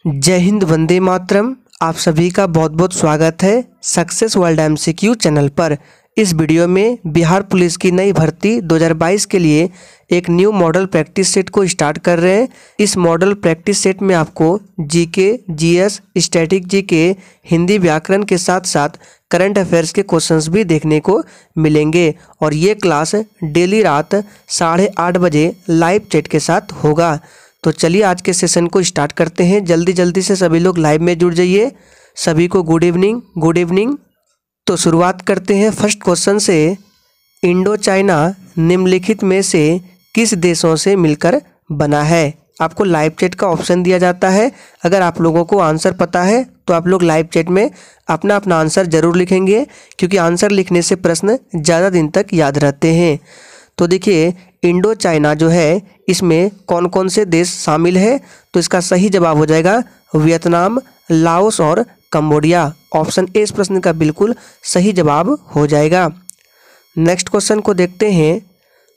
जय हिंद, वंदे मातरम। आप सभी का बहुत बहुत स्वागत है सक्सेस वर्ल्ड एमसीक्यू चैनल पर। इस वीडियो में बिहार पुलिस की नई भर्ती 2022 के लिए एक न्यू मॉडल प्रैक्टिस सेट को स्टार्ट कर रहे हैं। इस मॉडल प्रैक्टिस सेट में आपको GK, GS, static GK, Hindi व्याकरण के साथ साथ करंट अफेयर्स के क्वेश्चंस भी देखने को मिलेंगे और ये क्लास डेली रात 8:30 बजे लाइव चैट के साथ होगा। तो चलिए आज के सेशन को स्टार्ट करते हैं। जल्दी जल्दी से सभी लोग लाइव में जुड़ जाइए। सभी को गुड इवनिंग, गुड इवनिंग। तो शुरुआत करते हैं फर्स्ट क्वेश्चन से। इंडो चाइना निम्नलिखित में से किस देशों से मिलकर बना है? आपको लाइव चैट का ऑप्शन दिया जाता है। अगर आप लोगों को आंसर पता है तो आप लोग लाइव चैट में अपना अपना आंसर जरूर लिखेंगे, क्योंकि आंसर लिखने से प्रश्न ज़्यादा दिन तक याद रहते हैं। तो देखिए, इंडो चाइना जो है इसमें कौन कौन से देश शामिल है? तो इसका सही जवाब हो जाएगा वियतनाम, लाओस और कंबोडिया। ऑप्शन ए इस प्रश्न का बिल्कुल सही जवाब हो जाएगा। नेक्स्ट क्वेश्चन को देखते हैं।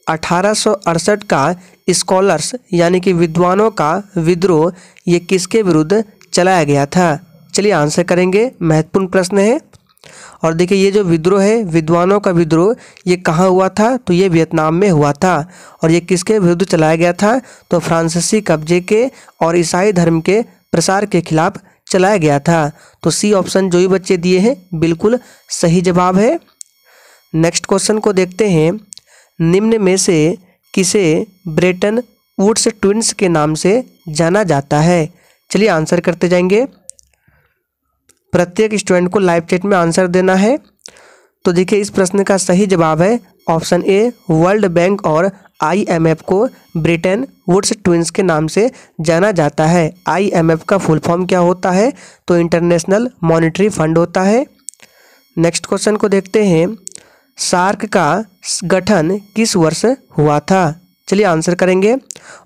1868 का स्कॉलर्स यानी कि विद्वानों का विद्रोह ये किसके विरुद्ध चलाया गया था? चलिए आंसर करेंगे, महत्वपूर्ण प्रश्न है। और देखिए, ये जो विद्रोह है, विद्वानों का विद्रोह, ये कहाँ हुआ था? तो ये वियतनाम में हुआ था। और ये किसके विरुद्ध चलाया गया था? तो फ्रांसीसी कब्जे के और ईसाई धर्म के प्रसार के खिलाफ चलाया गया था। तो सी ऑप्शन जो भी बच्चे दिए हैं बिल्कुल सही जवाब है। नेक्स्ट क्वेश्चन को देखते हैं। निम्न में से किसे ब्रेटन वुड्स ट्विंस के नाम से जाना जाता है? चलिए आंसर करते जाएंगे। प्रत्येक स्टूडेंट को लाइव चैट में आंसर देना है। तो देखिए, इस प्रश्न का सही जवाब है ऑप्शन ए। वर्ल्ड बैंक और आईएमएफ को ब्रिटेन वुड्स ट्विंस के नाम से जाना जाता है। आईएमएफ का फुल फॉर्म क्या होता है? तो इंटरनेशनल मॉनेटरी फंड होता है। नेक्स्ट क्वेश्चन को देखते हैं। सार्क का गठन किस वर्ष हुआ था? चलिए आंसर करेंगे।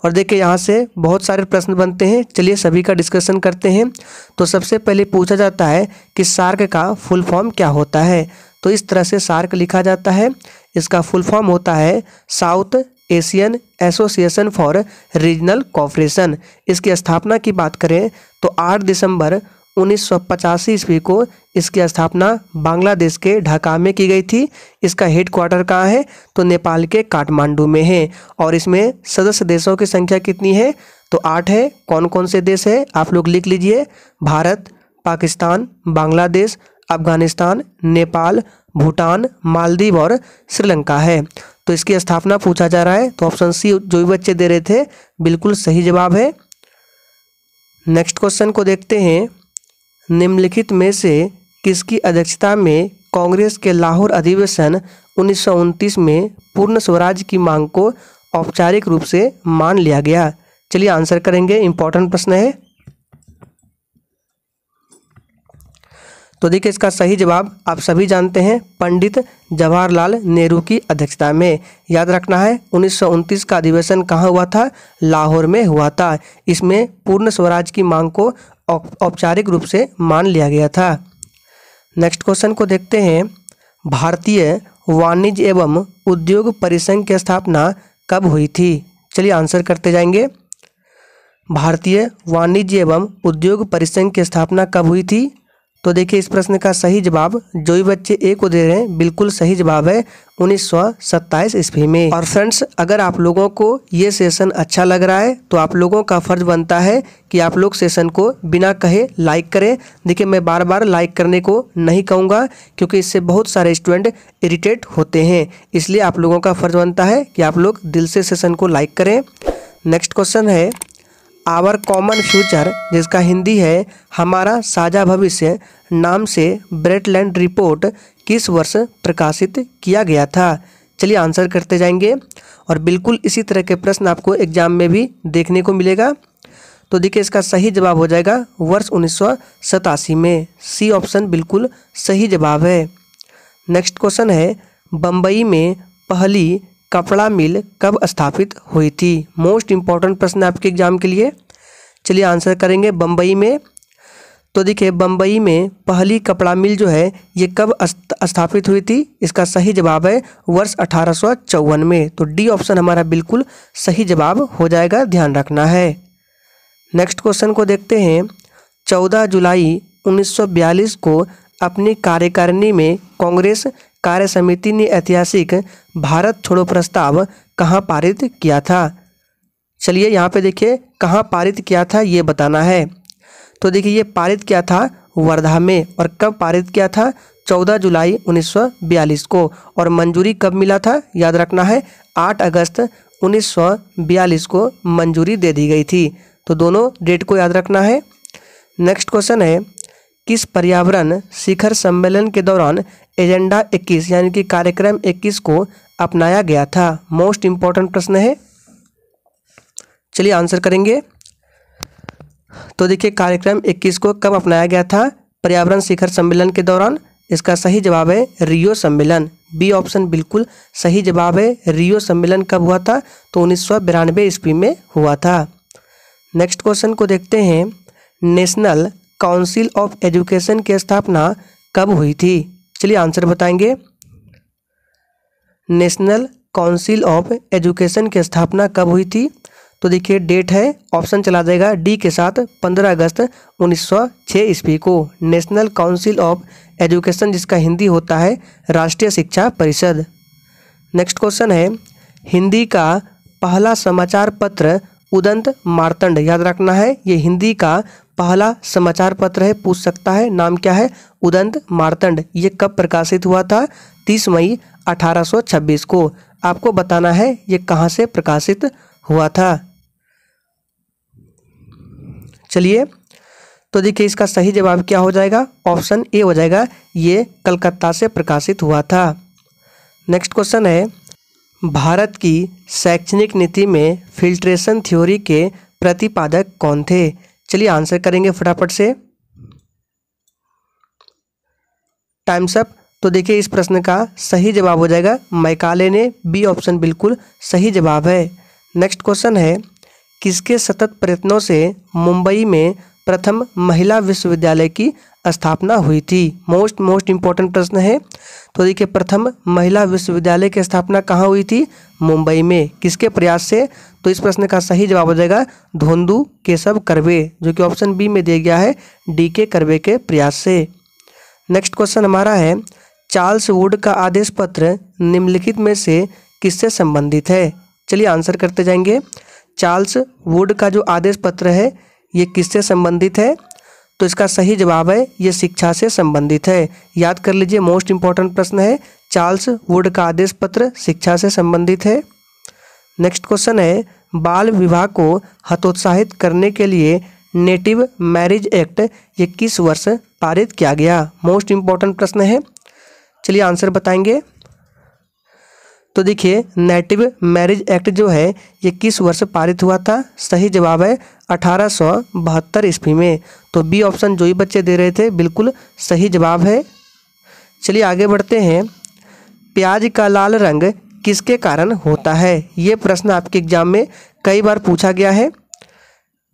और देखिए, यहाँ से बहुत सारे प्रश्न बनते हैं। चलिए सभी का डिस्कशन करते हैं। तो सबसे पहले पूछा जाता है कि सार्क का फुल फॉर्म क्या होता है? तो इस तरह से सार्क लिखा जाता है। इसका फुल फॉर्म होता है south Asian association for regional cooperation. इसकी स्थापना की बात करें तो 8 दिसंबर 1985 ईस्वी को इसकी स्थापना बांग्लादेश के ढाका में की गई थी। इसका हेडक्वार्टर कहाँ है? तो नेपाल के काठमांडू में है। और इसमें सदस्य देशों की संख्या कितनी है? तो 8 है। कौन कौन से देश है आप लोग लिख लीजिए। भारत, पाकिस्तान, बांग्लादेश, अफगानिस्तान, नेपाल, भूटान, मालदीव और श्रीलंका है। तो इसकी स्थापना पूछा जा रहा है। तो ऑप्शन सी जो भी बच्चे दे रहे थे बिल्कुल सही जवाब है। नेक्स्ट क्वेश्चन को देखते हैं। निम्नलिखित में से किसकी अध्यक्षता में कांग्रेस के लाहौर अधिवेशन 1929 में पूर्ण स्वराज की मांग को औपचारिक रूप से मान लिया गया? चलिए आंसर करेंगे, इंपॉर्टेंट प्रश्न है। तो देखिए, इसका सही जवाब आप सभी जानते हैं, पंडित जवाहरलाल नेहरू की अध्यक्षता में। याद रखना है 1929 का अधिवेशन कहाँ हुआ था? लाहौर में हुआ था। इसमें पूर्ण स्वराज की मांग को औपचारिक रूप से मान लिया गया था। नेक्स्ट क्वेश्चन को देखते हैं। भारतीय वाणिज्य एवं उद्योग परिसंघ की स्थापना कब हुई थी? चलिए आंसर करते जाएंगे। भारतीय वाणिज्य एवं उद्योग परिसंघ की स्थापना कब हुई थी? तो देखिए, इस प्रश्न का सही जवाब जो भी बच्चे ए को दे रहे हैं बिल्कुल सही जवाब है 1927 ईस्वी में। और फ्रेंड्स, अगर आप लोगों को ये सेशन अच्छा लग रहा है तो आप लोगों का फर्ज बनता है कि आप लोग सेशन को बिना कहे लाइक करें। देखिए, मैं बार बार लाइक करने को नहीं कहूँगा, क्योंकि इससे बहुत सारे स्टूडेंट इरिटेट होते हैं। इसलिए आप लोगों का फर्ज बनता है कि आप लोग दिल से सेशन को लाइक करें। नेक्स्ट क्वेश्चन है। आवर कॉमन फ्यूचर, जिसका हिंदी है हमारा साझा भविष्य नाम से ब्रेटलैंड रिपोर्ट किस वर्ष प्रकाशित किया गया था? चलिए आंसर करते जाएंगे। और बिल्कुल इसी तरह के प्रश्न आपको एग्जाम में भी देखने को मिलेगा। तो देखिए, इसका सही जवाब हो जाएगा वर्ष 1987 में। सी ऑप्शन बिल्कुल सही जवाब है। नेक्स्ट क्वेश्चन है। बम्बई में पहली कपड़ा मिल कब स्थापित हुई थी? मोस्ट इम्पॉर्टेंट प्रश्न आपके एग्जाम के लिए। चलिए आंसर करेंगे। बम्बई में, तो देखिए, बम्बई में पहली कपड़ा मिल जो है ये कब स्थापित हुई थी? इसका सही जवाब है वर्ष 1854 में। तो डी ऑप्शन हमारा बिल्कुल सही जवाब हो जाएगा, ध्यान रखना है। नेक्स्ट क्वेश्चन को देखते हैं। 14 जुलाई 1942 को अपनी कार्यकारिणी में कांग्रेस कार्य समिति ने ऐतिहासिक भारत छोड़ो प्रस्ताव कहाँ पारित किया था? चलिए यहाँ पे देखिए कहाँ पारित किया था ये बताना है। तो देखिए ये पारित किया था वर्धा में। और कब पारित किया था? 14 जुलाई 1942 को। और मंजूरी कब मिला था? याद रखना है 8 अगस्त 1942 को मंजूरी दे दी गई थी। तो दोनों डेट को याद रखना है। नेक्स्ट क्वेश्चन है, किस पर्यावरण शिखर सम्मेलन के दौरान एजेंडा 21 यानी कि कार्यक्रम 21 को अपनाया गया था? मोस्ट इम्पॉर्टेंट प्रश्न है, चलिए आंसर करेंगे। तो देखिए कार्यक्रम 21 को कब अपनाया गया था पर्यावरण शिखर सम्मेलन के दौरान? इसका सही जवाब है रियो सम्मेलन। बी ऑप्शन बिल्कुल सही जवाब है। रियो सम्मेलन कब हुआ था? तो 1992 ईस्वी में हुआ था। नेक्स्ट क्वेश्चन को देखते हैं, नेशनल काउंसिल ऑफ एजुकेशन की स्थापना कब हुई थी? चलिए आंसर बताएंगे। नेशनल काउंसिल ऑफ एजुकेशन की स्थापना कब हुई थी? तो देखिए डेट है, ऑप्शन चला जाएगा डी के साथ, 15 अगस्त 1906 ईस्वी को। नेशनल काउंसिल ऑफ एजुकेशन जिसका हिंदी होता है राष्ट्रीय शिक्षा परिषद। नेक्स्ट क्वेश्चन है, हिंदी का पहला समाचार पत्र उदंत मार्तंड, याद रखना है ये हिंदी का पहला समाचार पत्र है, पूछ सकता है नाम क्या है? उदंत मार्तंड। ये कब प्रकाशित हुआ था? 30 मई 1826 को। आपको बताना है ये कहाँ से प्रकाशित हुआ था। चलिए तो देखिए इसका सही जवाब क्या हो जाएगा? ऑप्शन ए हो जाएगा, ये कलकत्ता से प्रकाशित हुआ था। नेक्स्ट क्वेश्चन है, भारत की शैक्षणिक नीति में फिल्ट्रेशन थ्योरी के प्रतिपादक कौन थे? चलिए आंसर करेंगे फटाफट से, टाइम्स अप। तो देखिए इस प्रश्न का सही जवाब हो जाएगा मैकाले ने। बी ऑप्शन बिल्कुल सही जवाब है। नेक्स्ट क्वेश्चन है, किसके सतत प्रयत्नों से मुंबई में प्रथम महिला विश्वविद्यालय की स्थापना हुई थी? मोस्ट इम्पोर्टेंट प्रश्न है। तो देखिए प्रथम महिला विश्वविद्यालय की स्थापना कहाँ हुई थी? मुंबई में। किसके प्रयास से? तो इस प्रश्न का सही जवाब हो जाएगा धोंदू केशव कर्वे, जो कि ऑप्शन बी में दिया गया है, डी के कर्वे के प्रयास से। नेक्स्ट क्वेश्चन हमारा है, चार्ल्स वुड का आदेश पत्र निम्नलिखित में से किससे संबंधित है? चलिए आंसर करते जाएंगे। चार्ल्स वुड का जो आदेश पत्र है ये किससे संबंधित है? तो इसका सही जवाब है ये शिक्षा से संबंधित है। याद कर लीजिए, मोस्ट इम्पॉर्टेंट प्रश्न है, चार्ल्स वुड का आदेश पत्र शिक्षा से संबंधित है। नेक्स्ट क्वेश्चन है, बाल विवाह को हतोत्साहित करने के लिए नेटिव मैरिज एक्ट ये किस वर्ष पारित किया गया? मोस्ट इम्पॉर्टेंट प्रश्न है, चलिए आंसर बताएंगे। तो देखिए नेटिव मैरिज एक्ट जो है ये किस वर्ष पारित हुआ था? सही जवाब है 1872 ईस्वी में। तो बी ऑप्शन जो ही बच्चे दे रहे थे बिल्कुल सही जवाब है। चलिए आगे बढ़ते हैं, प्याज का लाल रंग किसके कारण होता है? ये प्रश्न आपके एग्जाम में कई बार पूछा गया है।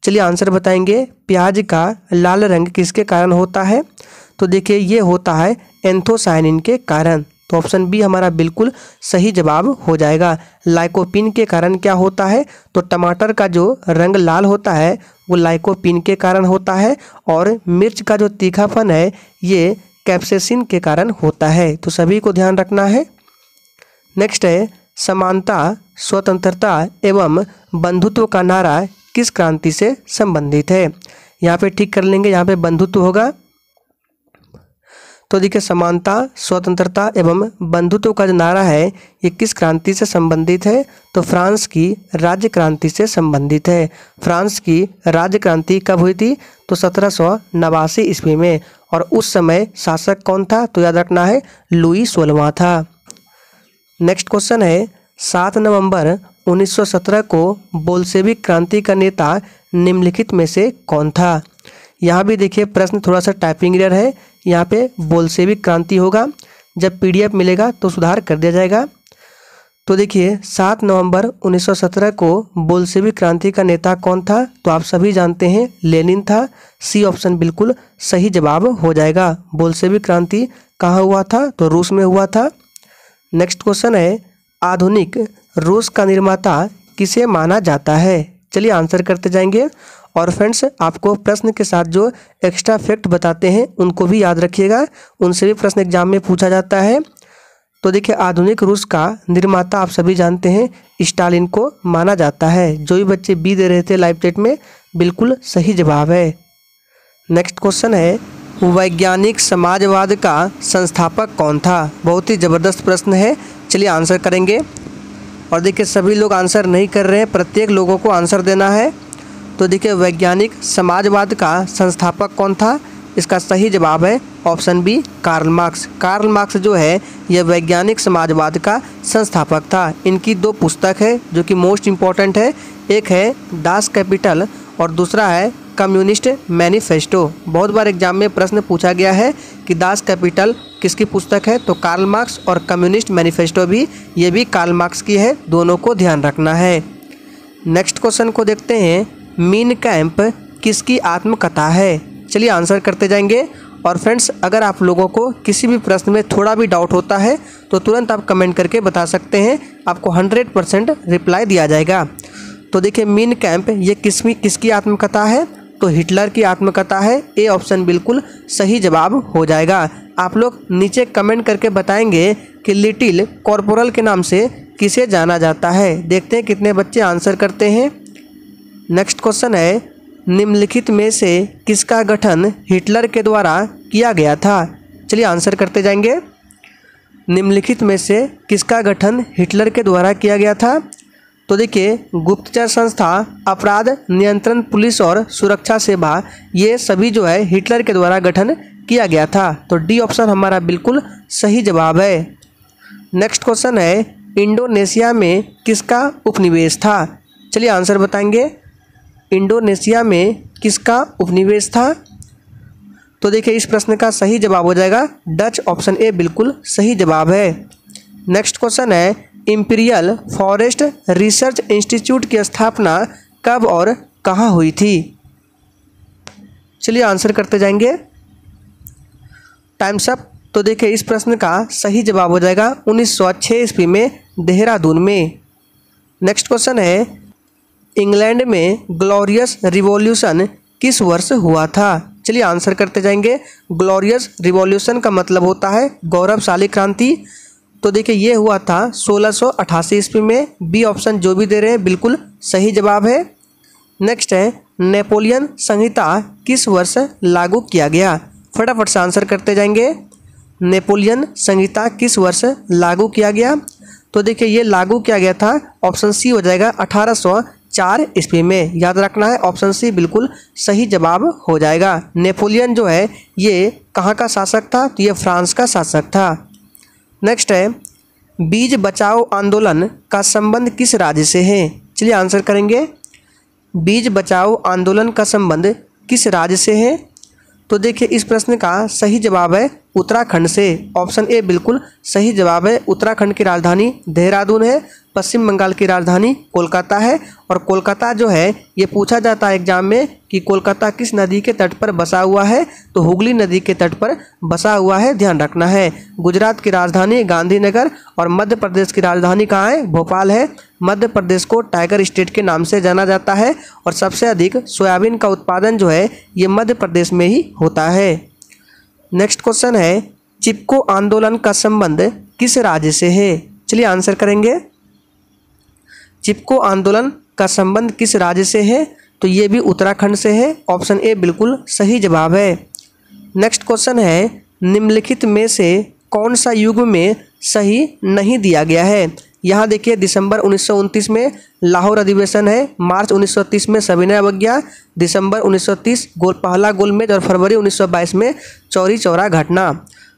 चलिए आंसर बताएंगे, प्याज का लाल रंग किसके कारण होता है? तो देखिए ये होता है एंथोसायनिन के कारण। तो ऑप्शन बी हमारा बिल्कुल सही जवाब हो जाएगा। लाइकोपिन के कारण क्या होता है? तो टमाटर का जो रंग लाल होता है वो लाइकोपिन के कारण होता है, और मिर्च का जो तीखापन है ये कैप्सेसिन के कारण होता है। तो सभी को ध्यान रखना है। नेक्स्ट है, समानता, स्वतंत्रता एवं बंधुत्व का नारा किस क्रांति से संबंधित है? यहाँ पे ठीक कर लेंगे, यहाँ पे बंधुत्व होगा। तो देखिए समानता, स्वतंत्रता एवं बंधुत्व का जो नारा है ये किस क्रांति से संबंधित है? तो फ्रांस की राज्य क्रांति से संबंधित है। फ्रांस की राज्य क्रांति कब हुई थी? तो 1789 ईस्वी में। और उस समय शासक कौन था? तो याद रखना है लुई 16वां था। नेक्स्ट क्वेश्चन है, 7 नवंबर 1917 को बोल्शेविक क्रांति का नेता निम्नलिखित में से कौन था? यहाँ भी देखिए प्रश्न थोड़ा सा टाइपिंग एरर है, यहाँ पे बोल्शेविक क्रांति होगा, जब पीडीएफ मिलेगा तो सुधार कर दिया जाएगा। तो देखिए 7 नवंबर 1917 को बोल्शेविक क्रांति का नेता कौन था? तो आप सभी जानते हैं लेनिन था। सी ऑप्शन बिल्कुल सही जवाब हो जाएगा। बोल्शेविक क्रांति कहाँ हुआ था? तो रूस में हुआ था। नेक्स्ट क्वेश्चन है, आधुनिक रूस का निर्माता किसे माना जाता है? चलिए आंसर करते जाएंगे। और फ्रेंड्स आपको प्रश्न के साथ जो एक्स्ट्रा फैक्ट बताते हैं उनको भी याद रखिएगा, उनसे भी प्रश्न एग्जाम में पूछा जाता है। तो देखिए आधुनिक रूस का निर्माता आप सभी जानते हैं स्टालिन को माना जाता है। जो भी बच्चे बी दे रहे थे लाइव चैट में, बिल्कुल सही जवाब है। नेक्स्ट क्वेश्चन है, वैज्ञानिक समाजवाद का संस्थापक कौन था? बहुत ही ज़बरदस्त प्रश्न है, चलिए आंसर करेंगे। और देखिए सभी लोग आंसर नहीं कर रहे हैं, प्रत्येक लोगों को आंसर देना है। तो देखिए वैज्ञानिक समाजवाद का संस्थापक कौन था? इसका सही जवाब है option B, Karl Marx. Karl Marx जो है यह वैज्ञानिक समाजवाद का संस्थापक था। इनकी दो पुस्तक है जो कि मोस्ट इम्पॉर्टेंट है, एक है दास कैपिटल और दूसरा है कम्युनिस्ट मैनिफेस्टो। बहुत बार एग्जाम में प्रश्न पूछा गया है कि दास कैपिटल किसकी पुस्तक है, तो कार्ल मार्क्स, और कम्युनिस्ट मैनिफेस्टो भी ये भी कार्ल मार्क्स की है, दोनों को ध्यान रखना है। नेक्स्ट क्वेश्चन को देखते हैं, मीन कैंप किसकी आत्मकथा है? चलिए आंसर करते जाएंगे। और फ्रेंड्स अगर आप लोगों को किसी भी प्रश्न में थोड़ा भी डाउट होता है तो तुरंत आप कमेंट करके बता सकते हैं, आपको 100% रिप्लाई दिया जाएगा। तो देखिए मीन कैंप ये किसकी आत्मकथा है? तो हिटलर की आत्मकथा है। ए ऑप्शन बिल्कुल सही जवाब हो जाएगा। आप लोग नीचे कमेंट करके बताएंगे कि लिटिल कॉर्पोरल के नाम से किसे जाना जाता है। देखते हैं कितने बच्चे आंसर करते हैं। नेक्स्ट क्वेश्चन है, निम्नलिखित में से किसका गठन हिटलर के द्वारा किया गया था? चलिए आंसर करते जाएंगे। निम्नलिखित में से किसका गठन हिटलर के द्वारा किया गया था? तो देखिए गुप्तचर संस्था, अपराध नियंत्रण, पुलिस और सुरक्षा सेवा, ये सभी जो है हिटलर के द्वारा गठन किया गया था। तो डी ऑप्शन हमारा बिल्कुल सही जवाब है। नेक्स्ट क्वेश्चन है, इंडोनेशिया में किसका उपनिवेश था? चलिए आंसर बताएंगे। इंडोनेशिया में किसका उपनिवेश था? तो देखिए इस प्रश्न का सही जवाब हो जाएगा डच, ऑप्शन ए बिल्कुल सही जवाब है। नेक्स्ट क्वेश्चन है, इंपीरियल फॉरेस्ट रिसर्च इंस्टीट्यूट की स्थापना कब और कहाँ हुई थी? चलिए आंसर करते जाएंगे। Times up. तो देखिए इस प्रश्न का सही जवाब हो जाएगा 1906 ईस्वी में देहरादून में। नेक्स्ट क्वेश्चन है, इंग्लैंड में ग्लोरियस रिवॉल्यूशन किस वर्ष हुआ था? चलिए आंसर करते जाएंगे। ग्लोरियस रिवॉल्यूशन का मतलब होता है गौरवशाली क्रांति। तो देखिए ये हुआ था 1688 ईस्वी में। बी ऑप्शन जो भी दे रहे हैं बिल्कुल सही जवाब है। नेक्स्ट है, नेपोलियन संहिता किस वर्ष लागू किया गया? फटाफट से आंसर करते जाएंगे। नेपोलियन संहिता किस वर्ष लागू किया गया? तो देखिए ये लागू किया गया था, ऑप्शन सी हो जाएगा 1804 ईस्वी में। याद रखना है, ऑप्शन सी बिल्कुल सही जवाब हो जाएगा। नेपोलियन जो है ये कहाँ का शासक था? तो ये फ्रांस का शासक था। नेक्स्ट है, बीज बचाओ आंदोलन का संबंध किस राज्य से है? चलिए आंसर करेंगे। बीज बचाओ आंदोलन का संबंध किस राज्य से है? तो देखिए इस प्रश्न का सही जवाब है उत्तराखंड से। ऑप्शन ए बिल्कुल सही जवाब है। उत्तराखंड की राजधानी देहरादून है, पश्चिम बंगाल की राजधानी कोलकाता है। और कोलकाता जो है ये पूछा जाता है एग्जाम में कि कोलकाता किस नदी के तट पर बसा हुआ है? तो हुगली नदी के तट पर बसा हुआ है, ध्यान रखना है। गुजरात की राजधानी गांधीनगर और मध्य प्रदेश की राजधानी कहाँ है? भोपाल है। मध्य प्रदेश को टाइगर स्टेट के नाम से जाना जाता है और सबसे अधिक सोयाबीन का उत्पादन जो है ये मध्य प्रदेश में ही होता है। नेक्स्ट क्वेश्चन है, चिपको आंदोलन का संबंध किस राज्य से है? चलिए आंसर करेंगे। चिपको आंदोलन का संबंध किस राज्य से है? तो ये भी उत्तराखंड से है। ऑप्शन ए बिल्कुल सही जवाब है। नेक्स्ट क्वेश्चन है, निम्नलिखित में से कौन सा युग्म में सही नहीं दिया गया है? यहाँ देखिए दिसंबर 1929 में लाहौर अधिवेशन है, मार्च 1930 में सविनय अवज्ञा, दिसंबर 1930 पहला गोलमेज और फरवरी 1922 में चौरी चौरा घटना।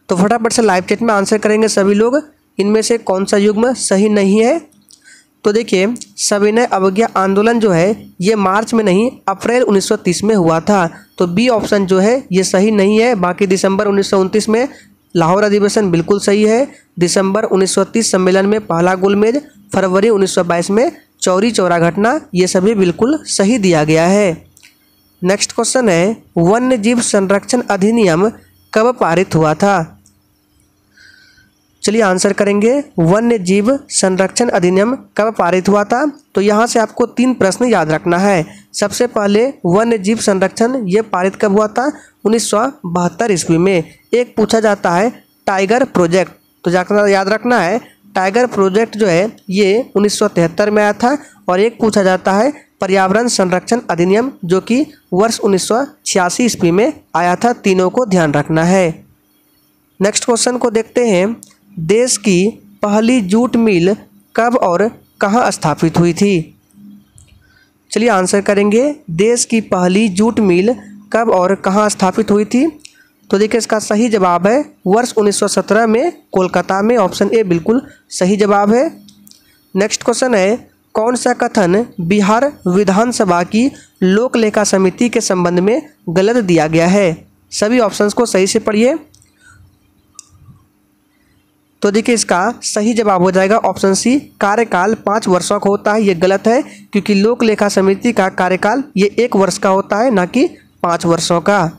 तो फटाफट से लाइव चैट में आंसर करेंगे सभी लोग, इनमें से कौन सा युग्म सही नहीं है? तो देखिए सविनय अवज्ञा आंदोलन जो है ये मार्च में नहीं अप्रैल 1930 में हुआ था। तो बी ऑप्शन जो है ये सही नहीं है। बाकी दिसंबर 1929 में लाहौर अधिवेशन बिल्कुल सही है। दिसंबर 1930 सम्मेलन में पहला गोलमेज, फरवरी 1922 में चौरी चौरा घटना, ये सभी बिल्कुल सही दिया गया है। नेक्स्ट क्वेश्चन है, वन्य जीव संरक्षण अधिनियम कब पारित हुआ था? चलिए आंसर करेंगे, वन्य जीव संरक्षण अधिनियम कब पारित हुआ था? तो यहाँ से आपको 3 प्रश्न याद रखना है। सबसे पहले वन्य जीव संरक्षण ये पारित कब हुआ था? 1972 ईस्वी में। एक पूछा जाता है टाइगर प्रोजेक्ट, तो याद रखना है टाइगर प्रोजेक्ट जो है ये 1973 में आया था। और एक पूछा जाता है पर्यावरण संरक्षण अधिनियम, जो कि वर्ष 1986 ईस्वी में आया था। तीनों को ध्यान रखना है। नेक्स्ट क्वेश्चन को देखते हैं, देश की पहली जूट मिल कब और कहाँ स्थापित हुई थी? चलिए आंसर करेंगे, देश की पहली जूट मिल कब और कहाँ स्थापित हुई थी? तो देखिए इसका सही जवाब है वर्ष 1917 में कोलकाता में। ऑप्शन ए बिल्कुल सही जवाब है। नेक्स्ट क्वेश्चन है, कौन सा कथन बिहार विधानसभा की लोक लेखा समिति के संबंध में गलत दिया गया है? सभी ऑप्शंस को सही से पढ़िए। तो देखिए इसका सही जवाब हो जाएगा ऑप्शन सी, कार्यकाल 5 वर्षों का होता है। ये गलत है, क्योंकि लोक लेखा समिति का कार्यकाल ये 1 वर्ष का होता है, ना कि 5 वर्षों का।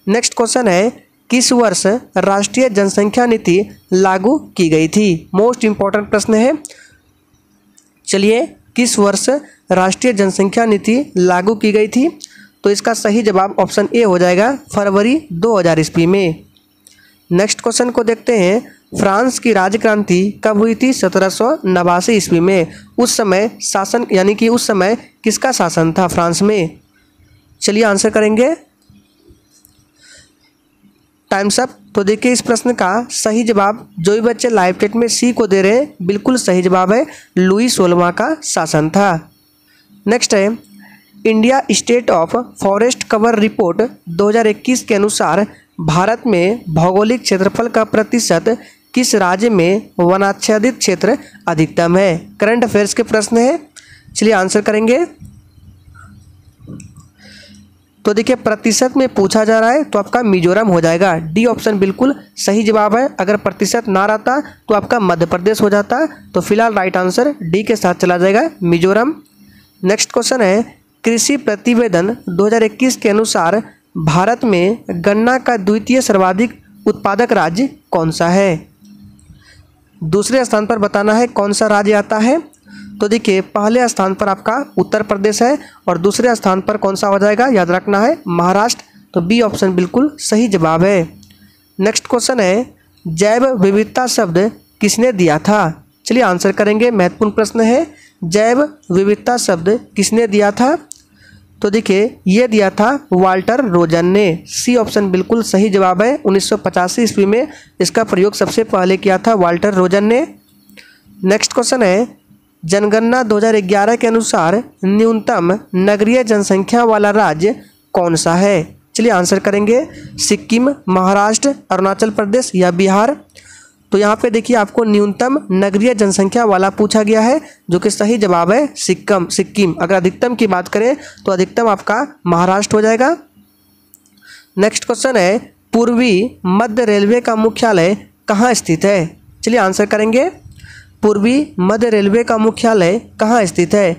नेक्स्ट क्वेश्चन है, किस वर्ष राष्ट्रीय जनसंख्या नीति लागू की गई थी? मोस्ट इंपॉर्टेंट प्रश्न है। चलिए, किस वर्ष राष्ट्रीय जनसंख्या नीति लागू की गई थी? तो इसका सही जवाब ऑप्शन ए हो जाएगा, फरवरी 2000 ईस्वी में। नेक्स्ट क्वेश्चन को देखते हैं, फ्रांस की राजक्रांति कब हुई थी? 1789 ईस्वी में। उस समय शासन यानी कि उस समय किसका शासन था फ्रांस में? चलिए आंसर करेंगे, टाइम्स अप। तो देखिए इस प्रश्न का सही जवाब जो भी बच्चे लाइव चैट में सी को दे रहे हैं, बिल्कुल सही जवाब है, लुई 16वां का शासन था। नेक्स्ट है, India state of forest cover report 2021 के अनुसार भारत में भौगोलिक क्षेत्रफल का प्रतिशत किस राज्य में वनाच्छादित क्षेत्र अधिकतम है? करंट अफेयर्स के प्रश्न है। चलिए आंसर करेंगे। तो देखिए प्रतिशत में पूछा जा रहा है, तो आपका मिजोरम हो जाएगा। डी ऑप्शन बिल्कुल सही जवाब है। अगर प्रतिशत ना रहता तो आपका मध्य प्रदेश हो जाता। तो फिलहाल राइट आंसर डी के साथ चला जाएगा, मिजोरम। नेक्स्ट क्वेश्चन है, कृषि प्रतिवेदन 2021 के अनुसार भारत में गन्ना का द्वितीय सर्वाधिक उत्पादक राज्य कौन सा है? दूसरे स्थान पर बताना है कौन सा राज्य आता है। तो देखिए पहले स्थान पर आपका उत्तर प्रदेश है और दूसरे स्थान पर कौन सा हो जाएगा, याद रखना है, महाराष्ट्र। तो बी ऑप्शन बिल्कुल सही जवाब है। नेक्स्ट क्वेश्चन है, जैव विविधता शब्द किसने दिया था? चलिए आंसर करेंगे, महत्वपूर्ण प्रश्न है। जैव विविधता शब्द किसने दिया था? तो देखिए ये दिया था वाल्टर रोजन ने। सी ऑप्शन बिल्कुल सही जवाब है। 1985 ईस्वी में इसका प्रयोग सबसे पहले किया था वाल्टर रोजन ने। नेक्स्ट क्वेश्चन है, जनगणना 2011 के अनुसार न्यूनतम नगरीय जनसंख्या वाला राज्य कौन सा है? चलिए आंसर करेंगे, सिक्किम, महाराष्ट्र, अरुणाचल प्रदेश या बिहार। तो यहाँ पे देखिए आपको न्यूनतम नगरीय जनसंख्या वाला पूछा गया है, जो कि सही जवाब है सिक्किम। अगर अधिकतम की बात करें तो अधिकतम आपका महाराष्ट्र हो जाएगा। नेक्स्ट क्वेश्चन है, पूर्वी मध्य रेलवे का मुख्यालय कहाँ स्थित है? चलिए आंसर करेंगे, पूर्वी मध्य रेलवे का मुख्यालय कहाँ स्थित है?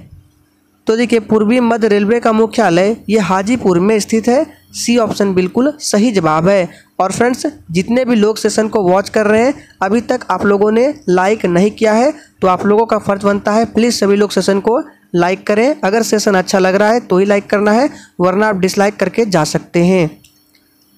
तो देखिए पूर्वी मध्य रेलवे का मुख्यालय ये हाजीपुर में स्थित है। सी ऑप्शन बिल्कुल सही जवाब है। और फ्रेंड्स, जितने भी लोग सेशन को वॉच कर रहे हैं, अभी तक आप लोगों ने लाइक नहीं किया है, तो आप लोगों का फर्ज बनता है प्लीज़ सभी लोग सेशन को लाइक करें। अगर सेशन अच्छा लग रहा है तो ही लाइक करना है, वरना आप डिसलाइक करके जा सकते हैं।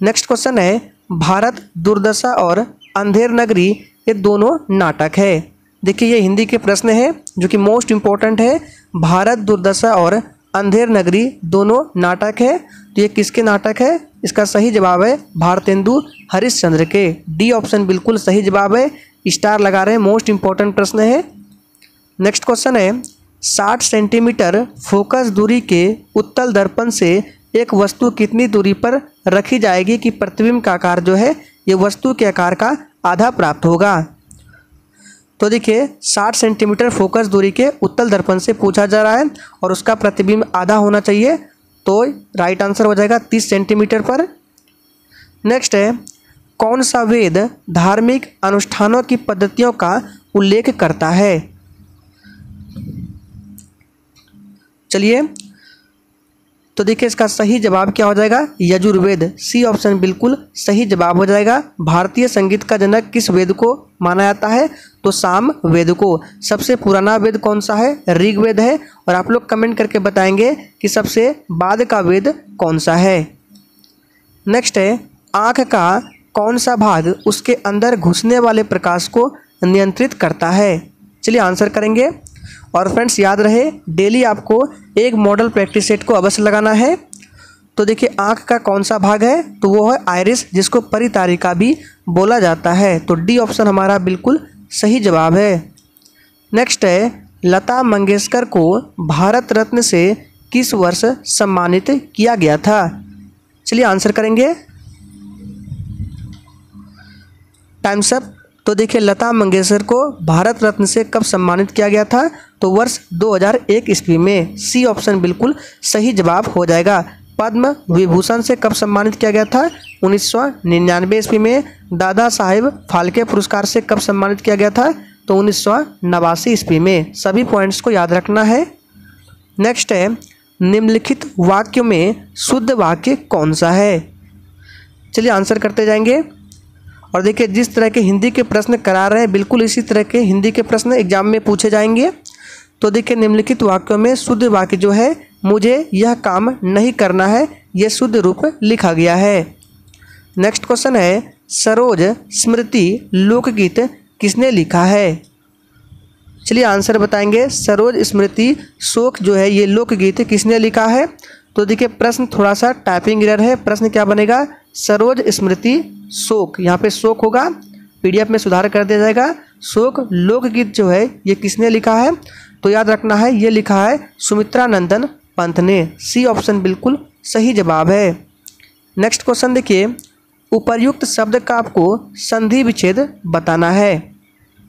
नेक्स्ट क्वेश्चन है, भारत दुर्दशा और अंधेर नगरी ये दोनों नाटक है। देखिए ये हिंदी के प्रश्न है जो कि मोस्ट इम्पोर्टेंट है। भारत दुर्दशा और अंधेर नगरी दोनों नाटक है, तो ये किसके नाटक है? इसका सही जवाब है भारतेंदु हरिश्चंद्र के। डी ऑप्शन बिल्कुल सही जवाब है, स्टार लगा रहे हैं, मोस्ट इम्पोर्टेंट प्रश्न है। नेक्स्ट क्वेश्चन है, 60 सेंटीमीटर फोकस दूरी के उत्तल दर्पण से एक वस्तु कितनी दूरी पर रखी जाएगी कि प्रतिबिंब का आकार जो है ये वस्तु के आकार का आधा प्राप्त होगा? तो देखिए 60 सेंटीमीटर फोकस दूरी के उत्तल दर्पण से पूछा जा रहा है और उसका प्रतिबिंब आधा होना चाहिए, तो राइट आंसर हो जाएगा 30 सेंटीमीटर पर। नेक्स्ट है, कौन सा वेद धार्मिक अनुष्ठानों की पद्धतियों का उल्लेख करता है? तो देखिए इसका सही जवाब क्या हो जाएगा, यजुर्वेद। सी ऑप्शन बिल्कुल सही जवाब हो जाएगा। भारतीय संगीत का जनक किस वेद को माना जाता है, तो साम वेद को। सबसे पुराना वेद कौन सा है, ऋग्वेद है। और आप लोग कमेंट करके बताएंगे कि सबसे बाद का वेद कौन सा है। नेक्स्ट है, आँख का कौन सा भाग उसके अंदर घुसने वाले प्रकाश को नियंत्रित करता है। चलिए आंसर करेंगे। और फ्रेंड्स याद रहे, डेली आपको एक मॉडल प्रैक्टिस सेट को अवश्य लगाना है। तो देखिए आँख का कौन सा भाग है, तो वो है आइरिस, जिसको परितारिका भी बोला जाता है। तो डी ऑप्शन हमारा बिल्कुल सही जवाब है। नेक्स्ट है, लता मंगेशकर को भारत रत्न से किस वर्ष सम्मानित किया गया था। चलिए आंसर करेंगे। Times up. तो देखिए लता मंगेशकर को भारत रत्न से कब सम्मानित किया गया था, तो वर्ष 2001 ईस्वी में। सी ऑप्शन बिल्कुल सही जवाब हो जाएगा। पद्म विभूषण से कब सम्मानित किया गया था, 1999 ईस्वी में। दादा साहेब फाल्के पुरस्कार से कब सम्मानित किया गया था, तो 1989 ईस्वी में। सभी पॉइंट्स को याद रखना है। नेक्स्ट है, निम्नलिखित वाक्यों में शुद्ध वाक्य कौन सा है। चलिए आंसर करते जाएंगे। और देखिए जिस तरह के हिंदी के प्रश्न करा रहे हैं, बिल्कुल इसी तरह के हिंदी के प्रश्न एग्जाम में पूछे जाएंगे। तो देखिए निम्नलिखित वाक्यों में शुद्ध वाक्य जो है, मुझे यह काम नहीं करना है, यह शुद्ध रूप लिखा गया है। नेक्स्ट क्वेश्चन है, सरोज स्मृति लोकगीत किसने लिखा है। चलिए आंसर बताएंगे। सरोज स्मृति शोक जो है, ये लोकगीत किसने लिखा है। तो देखिए प्रश्न थोड़ा सा टाइपिंग एरर है। प्रश्न क्या बनेगा, सरोज स्मृति शोक, यहाँ पे शोक होगा, पीडीएफ में सुधार कर दिया जाएगा। शोक लोकगीत जो है ये किसने लिखा है, तो याद रखना है ये लिखा है सुमित्रा नंदन पंत ने। सी ऑप्शन बिल्कुल सही जवाब है। नेक्स्ट क्वेश्चन देखिए, उपर्युक्त शब्द का आपको संधि विच्छेद बताना है।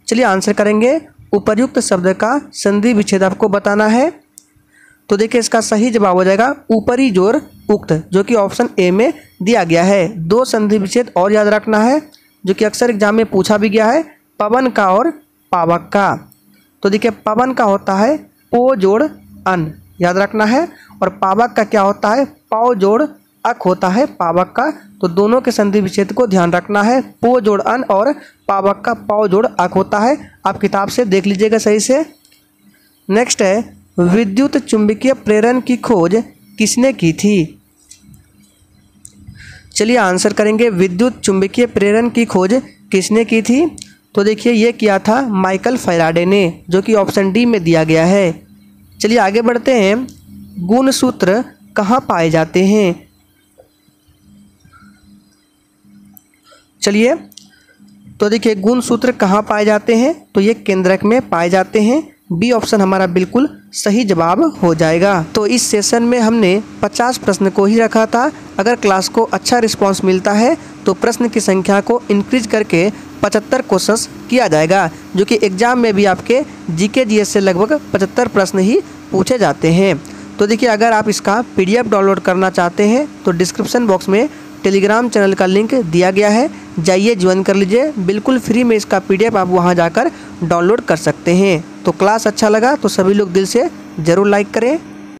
चलिए आंसर करेंगे। उपर्युक्त शब्द का संधि विच्छेद आपको बताना है। तो देखिए इसका सही जवाब हो जाएगा ऊपरी जोर उक्त, जो कि ऑप्शन ए में दिया गया है। दो संधि विच्छेद और याद रखना है, जो कि अक्सर एग्जाम में पूछा भी गया है, पवन का और पावक का। तो देखिए पवन का होता है पो जोड़ अन, याद रखना है। और पावक का क्या होता है, पाव जोड़ अक होता है पावक का। तो दोनों के संधि विच्छेद को ध्यान रखना है। पो जोड़ अन और पावक का पाव जोड़ अक होता है। आप किताब से देख लीजिएगा सही से। नेक्स्ट है, विद्युत चुंबकीय प्रेरण की खोज किसने की थी। चलिए आंसर करेंगे। विद्युत चुंबकीय प्रेरण की खोज किसने की थी, तो देखिए ये किया था माइकल फैराडे ने, जो कि ऑप्शन डी में दिया गया है। चलिए आगे बढ़ते हैं। गुणसूत्र कहाँ पाए जाते हैं। चलिए तो देखिए गुणसूत्र कहाँ पाए जाते हैं, तो ये केंद्रक में पाए जाते हैं। बी ऑप्शन हमारा बिल्कुल सही जवाब हो जाएगा। तो इस सेशन में हमने 50 प्रश्न को ही रखा था। अगर क्लास को अच्छा रिस्पांस मिलता है तो प्रश्न की संख्या को इंक्रीज करके 75 क्वेश्चंस किया जाएगा, जो कि एग्जाम में भी आपके जीके जीएस से लगभग 75 प्रश्न ही पूछे जाते हैं। तो देखिए अगर आप इसका पीडीएफ डाउनलोड करना चाहते हैं तो डिस्क्रिप्शन बॉक्स में टेलीग्राम चैनल का लिंक दिया गया है, जाइए ज्वाइन कर लीजिए। बिल्कुल फ्री में इसका पीडीएफ आप वहां जाकर डाउनलोड कर सकते हैं। तो क्लास अच्छा लगा तो सभी लोग दिल से ज़रूर लाइक करें।